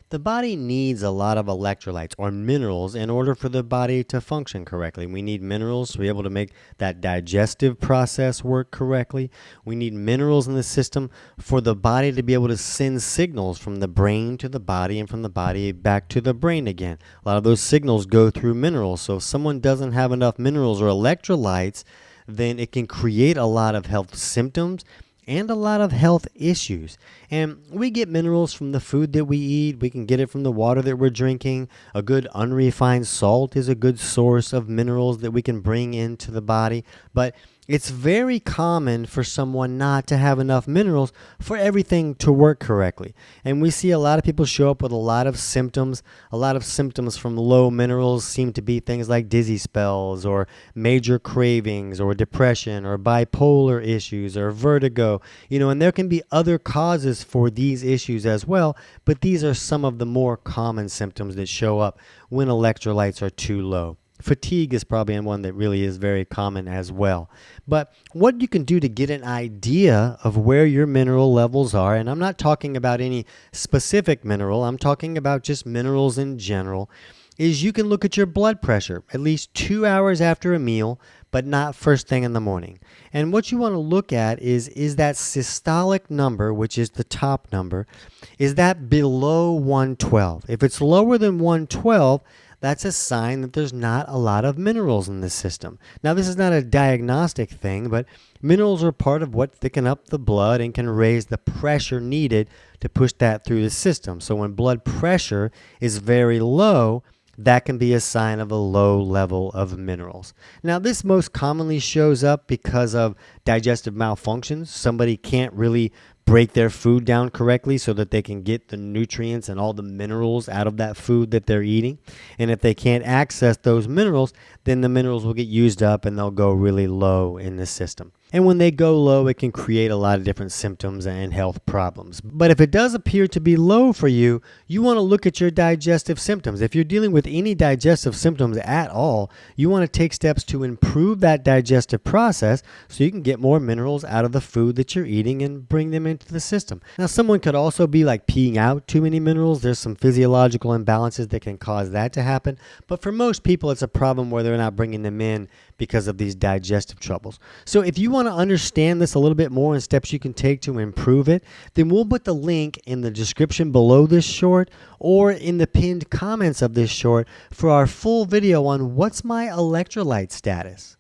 The body needs a lot of electrolytes or minerals in order for the body to function correctly. We need minerals to be able to make that digestive process work correctly. We need minerals in the system for the body to be able to send signals from the brain to the body and from the body back to the brain again. A lot of those signals go through minerals. So if someone doesn't have enough minerals or electrolytes, then it can create a lot of health symptoms and a lot of health issues. And we get minerals from the food that we eat. We can get it from the water that we're drinking. A good unrefined salt is a good source of minerals that we can bring into the body. But it's very common for someone not to have enough minerals for everything to work correctly. And we see a lot of people show up with a lot of symptoms. A lot of symptoms from low minerals seem to be things like dizzy spells or major cravings or depression or bipolar issues or vertigo. And there can be other causes for these issues as well, but these are some of the more common symptoms that show up when electrolytes are too low. Fatigue is probably one that really is very common as well. But what you can do to get an idea of where your mineral levels are, and I'm not talking about any specific mineral, I'm talking about just minerals in general, is you can look at your blood pressure at least 2 hours after a meal, but not first thing in the morning. And what you want to look at is that systolic number, which is the top number, is that below 112. If it's lower than 112, that's a sign that there's not a lot of minerals in the system. Now, this is not a diagnostic thing, but minerals are part of what thicken up the blood and can raise the pressure needed to push that through the system. So when blood pressure is very low, that can be a sign of a low level of minerals. Now, this most commonly shows up because of digestive malfunctions. Somebody can't really break their food down correctly so that they can get the nutrients and all the minerals out of that food that they're eating. And if they can't access those minerals, then the minerals will get used up and they'll go really low in the system. And when they go low, it can create a lot of different symptoms and health problems. But if it does appear to be low for you, you want to look at your digestive symptoms. If you're dealing with any digestive symptoms at all, you want to take steps to improve that digestive process so you can get more minerals out of the food that you're eating and bring them into the system. Now, someone could also be like peeing out too many minerals. There's some physiological imbalances that can cause that to happen. But for most people, it's a problem where they're not bringing them in because of these digestive troubles. So if you want to understand this a little bit more and steps you can take to improve it, then we'll put the link in the description below this short or in the pinned comments of this short for our full video on what's my electrolyte status.